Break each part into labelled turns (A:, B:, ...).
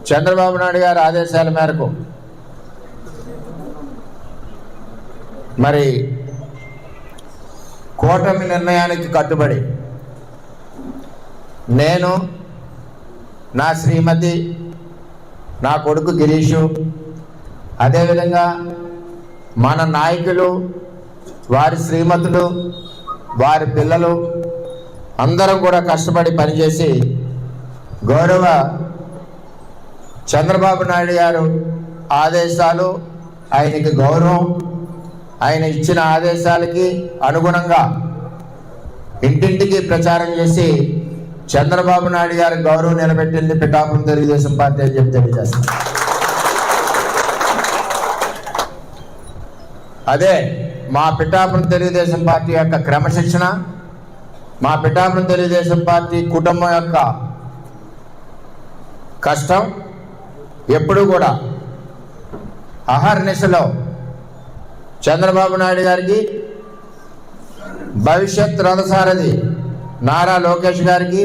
A: చంద్రబాబు నాయుడు గారి ఆదేశాల మేరకు మరి కూటమి నిర్ణయానికి కట్టుబడి నేను, నా శ్రీమతి, నా కొడుకు గిరీషు, అదేవిధంగా మన నాయకులు, వారి శ్రీమతులు, వారి పిల్లలు అందరం కూడా కష్టపడి పనిచేసి గౌరవ చంద్రబాబు నాయుడు గారు ఆదేశాలు, ఆయనకి గౌరవం, ఆయన ఇచ్చిన ఆదేశాలకి అనుగుణంగా ఇంటింటికి ప్రచారం చేసి చంద్రబాబు నాయుడు గారి గౌరవం నిలబెట్టింది పిఠాపురం తెలుగుదేశం పార్టీ అని చెప్పి తెలియజేస్తాం. అదే మా పిఠాపురం తెలుగుదేశం పార్టీ యొక్క క్రమశిక్షణ, మా పిఠాపురం తెలుగుదేశం పార్టీ కుటుంబం యొక్క కష్టం ఎప్పుడూ కూడా అహర్నిశలో చంద్రబాబు నాయుడు గారికి, భవిష్యత్ రథసారథి నారా లోకేష్ గారికి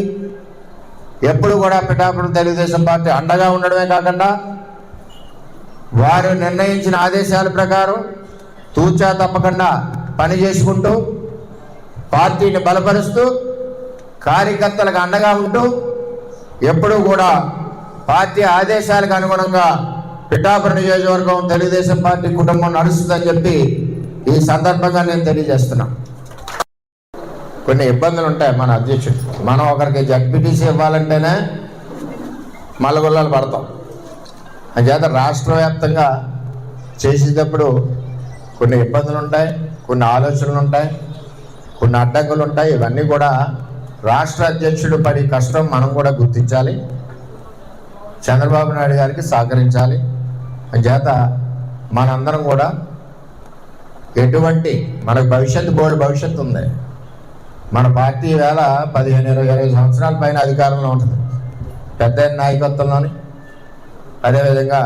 A: ఎప్పుడు కూడా పిఠాపురం తెలుగుదేశం పార్టీ అండగా ఉండడమే కాకుండా వారు నిర్ణయించిన ఆదేశాల ప్రకారం తూచా తప్పకుండా పని చేసుకుంటూ పార్టీని బలపరుస్తూ కార్యకర్తలకు అండగా ఉంటూ ఎప్పుడూ కూడా పార్టీ ఆదేశాలకు అనుగుణంగా పిఠాపురం నియోజకవర్గం తెలుగుదేశం పార్టీ కుటుంబం నడుస్తుందని చెప్పి ఈ సందర్భంగా నేను తెలియజేస్తున్నాను. కొన్ని ఇబ్బందులు ఉంటాయి మన అధ్యక్షుడు. మనం ఒకరికి జడ్పీటీసీ ఇవ్వాలంటేనే మల్లగొల్లాలు పడతాం. అంచేత రాష్ట్ర వ్యాప్తంగా చేసేటప్పుడు కొన్ని ఇబ్బందులు ఉంటాయి, కొన్ని ఆలోచనలు ఉంటాయి, కొన్ని అడ్డంకులు ఉంటాయి. ఇవన్నీ కూడా రాష్ట్ర అధ్యక్షుడు పడి కష్టం మనం కూడా గుర్తించాలి, చంద్రబాబు నాయుడు గారికి సహకరించాలి. అంచేత మనందరం కూడా ఎటువంటి మనకు భవిష్యత్తు ఉంది. మన పార్టీ వేళ 15-20 సంవత్సరాల పైన అధికారంలో ఉంటుంది. పెద్ద నాయకత్వంలోని, అదేవిధంగా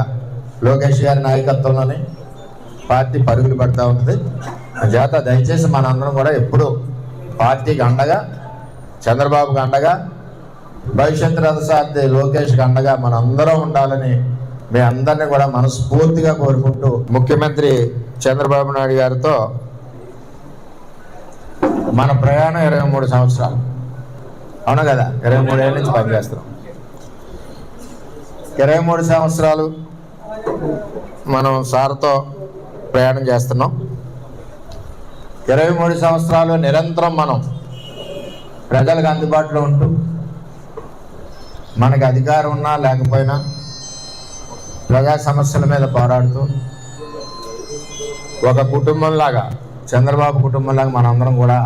A: లోకేష్ గారి నాయకత్వంలోని పార్టీ పరుగులు పడుతూ ఉంటుంది. అంచేత దయచేసి మనందరం కూడా ఎప్పుడు పార్టీకి అండగా, చంద్రబాబుకి అండగా, భవిష్యత్ రథసారథి లోకేష్కి అండగా మనందరం ఉండాలని మీ అందరినీ కూడా మనస్ఫూర్తిగా కోరుకుంటూ, ముఖ్యమంత్రి చంద్రబాబు నాయుడు గారితో మన ప్రయాణం 23 సంవత్సరాలు, అవును కదా, 23 ఏళ్ళ నుంచి పనిచేస్తున్నాం. 23 సంవత్సరాలు మనం సార్తో ప్రయాణం చేస్తున్నాం. 23 సంవత్సరాలు నిరంతరం మనం ప్రజలకు అందుబాటులో ఉంటూ, మనకు అధికారం ఉన్నా లేకపోయినా ప్రజా సమస్యల మీద పోరాడుతూ ఒక కుటుంబంలాగా, చంద్రబాబు కుటుంబంలాగా మనందరం కూడా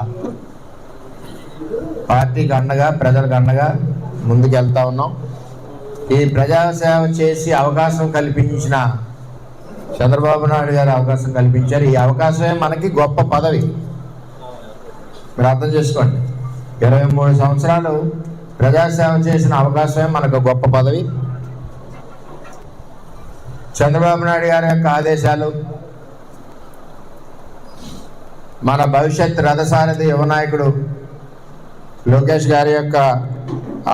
A: పార్టీకి అండగా, ప్రజలకు అండగా ముందుకెళ్తా ఉన్నాం. ఈ ప్రజాసేవ చేసి అవకాశం కల్పించిన చంద్రబాబు నాయుడు గారు అవకాశం కల్పించారు. ఈ అవకాశమే మనకి గొప్ప పదవి. మీరు అర్థం చేసుకోండి, 23 సంవత్సరాలు ప్రజాసేవ చేసిన అవకాశమే మనకు గొప్ప పదవి. చంద్రబాబు నాయుడు గారి యొక్క ఆదేశాలు, మన భవిష్యత్ రథసారథి యువ నాయకుడు లోకేష్ గారి యొక్క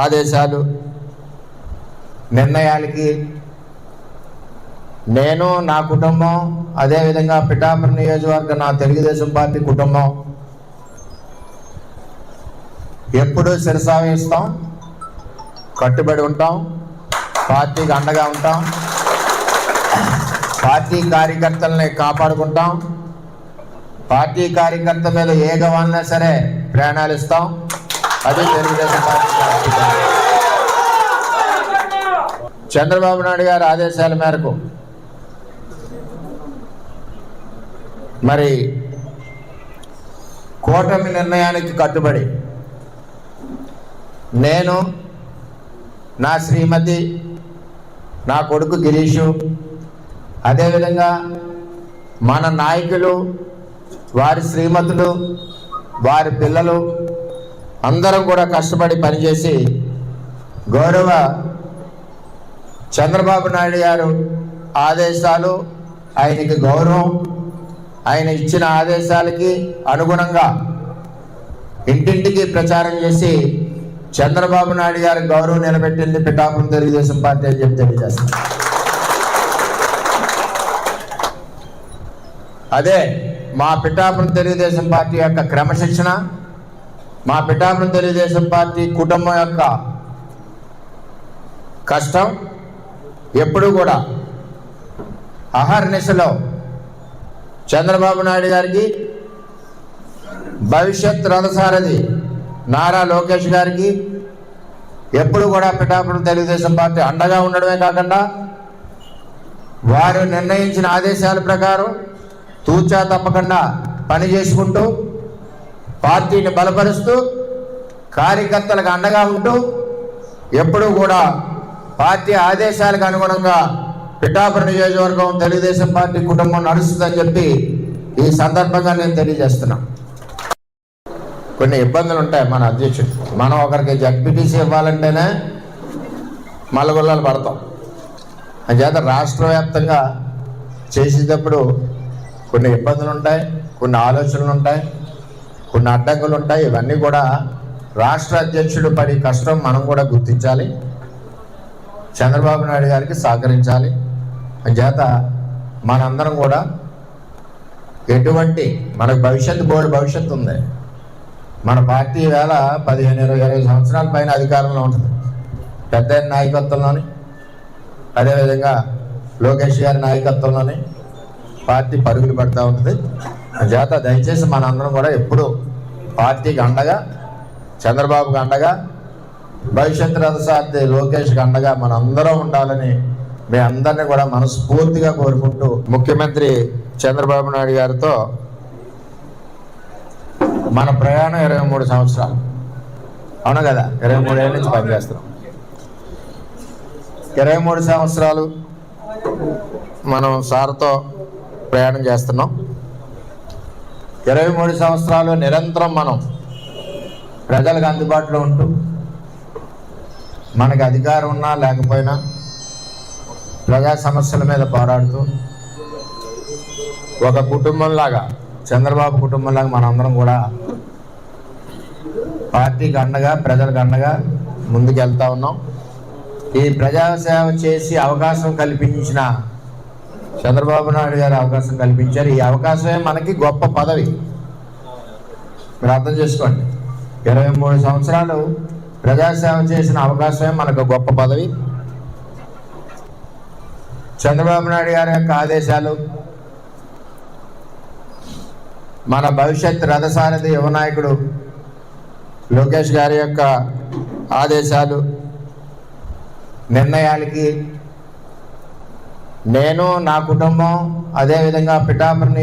A: ఆదేశాలు, నిర్ణయాలకి నేను, నా కుటుంబం, అదేవిధంగా పిఠాపురం నియోజకవర్గం నా తెలుగుదేశం పార్టీ కుటుంబం ఎప్పుడూ శిరసావహిస్తాం, కట్టుబడి ఉంటాం, పార్టీకి అండగా ఉంటాం, పార్టీ కార్యకర్తల్ని కాపాడుకుంటాం, పార్టీ కార్యకర్త మీద ఏ గవాలన్నా సరే ప్రాణాలు ఇస్తాం. అది తెలుగుదేశం పార్టీ. చంద్రబాబు నాయుడు గారి ఆదేశాల మేరకు మరి కూటమి నిర్ణయానికి కట్టుబడి నేను, నా శ్రీమతి, నా కొడుకు గిరీషు, అదేవిధంగా మన నాయకులు, వారి శ్రీమతులు, వారి పిల్లలు అందరం కూడా కష్టపడి పనిచేసి గౌరవ చంద్రబాబు నాయుడు గారు ఆదేశాలు, ఆయనకి గౌరవం, ఆయన ఇచ్చిన ఆదేశాలకి అనుగుణంగా ఇంటింటికి ప్రచారం చేసి చంద్రబాబు నాయుడు గారి గౌరవం నిలబెట్టింది పిఠాపురం తెలుగుదేశం పార్టీ అని చెప్పి తెలియజేస్తాను. అదే మా పిఠాపురం తెలుగుదేశం పార్టీ యొక్క క్రమశిక్షణ, మా పిఠాపురం తెలుగుదేశం పార్టీ కుటుంబం యొక్క కష్టం ఎప్పుడు కూడా అహర్నిశలో చంద్రబాబు నాయుడు గారికి, భవిష్యత్ రథసారథి నారా లోకేష్ గారికి ఎప్పుడు కూడా పిఠాపురం తెలుగుదేశం పార్టీ అండగా ఉండడమే కాకుండా వారు నిర్ణయించిన ఆదేశాల ప్రకారం తూచా తప్పకుండా పని చేసుకుంటూ పార్టీని బలపరుస్తూ కార్యకర్తలకు అండగా ఉంటూ ఎప్పుడూ కూడా పార్టీ ఆదేశాలకు అనుగుణంగా పిఠాపురం నియోజకవర్గం తెలుగుదేశం పార్టీ కుటుంబం నడుస్తుందని చెప్పి ఈ సందర్భంగా నేను తెలియజేస్తున్నా. కొన్ని ఇబ్బందులు ఉంటాయి మన అధ్యక్షుడు. మనం ఒకరికి జడ్పీటీసీ ఇవ్వాలంటేనే మల్లగొల్లాలు పడతాం. అంచేత రాష్ట్ర వ్యాప్తంగా చేసేటప్పుడు కొన్ని ఇబ్బందులు ఉంటాయి, కొన్ని ఆలోచనలు ఉంటాయి, కొన్ని అడ్డంకులు ఉంటాయి. ఇవన్నీ కూడా రాష్ట్ర అధ్యక్షుడు పడి కష్టం మనం కూడా గుర్తించాలి, చంద్రబాబు నాయుడు గారికి సహకరించాలి. అంచేత మనందరం కూడా ఎటువంటి మనకు భవిష్యత్తు ఉంది. మన పార్టీ వేళ 15-20 సంవత్సరాల పైన అధికారంలో ఉంటుంది. పెద్ద నాయకత్వంలోని, అదేవిధంగా లోకేష్ గారి నాయకత్వంలోని పార్టీ పరుగులు పడుతూ ఉంటుంది. అంచేత దయచేసి మనందరం కూడా ఎప్పుడు పార్టీకి అండగా, చంద్రబాబుకి అండగా, భవిష్యత్ రథసారథి లోకేష్కి అండగా మనందరం ఉండాలని మీ అందరినీ కూడా మనస్ఫూర్తిగా కోరుకుంటూ, ముఖ్యమంత్రి చంద్రబాబు నాయుడు గారితో మన ప్రయాణం 23 సంవత్సరాలు, అవును కదా, 23 ఏళ్ళ నుంచి పనిచేస్తున్నాం. 23 సంవత్సరాలు మనం సార్తో ప్రయాణం చేస్తున్నాం. 23 సంవత్సరాలు నిరంతరం మనం ప్రజలకు అందుబాటులో ఉంటూ, మనకు అధికారం ఉన్నా లేకపోయినా ప్రజా సమస్యల మీద పోరాడుతూ, ఒక కుటుంబంలాగా, చంద్రబాబు కుటుంబంలాగా మనందరం కూడా పార్టీకి అండగా, ప్రజలకు అండగా ముందుకెళ్తా ఉన్నాం. ఈ ప్రజాసేవ చేసి అవకాశం కల్పించిన చంద్రబాబు నాయుడు గారు అవకాశం కల్పించారు. ఈ అవకాశమే మనకి గొప్ప పదవి. మీరు అర్థం చేసుకోండి, 23 సంవత్సరాలు ప్రజాసేవ చేసిన అవకాశమే మనకు గొప్ప పదవి. చంద్రబాబు నాయుడు గారి యొక్క ఆదేశాలు, మన భవిష్యత్ రథసారథి యువ నాయకుడు లోకేష్ గారి యొక్క ఆదేశాలు, నిర్ణయాలకి నేను, నా కుటుంబం, అదేవిధంగా పిఠాపురం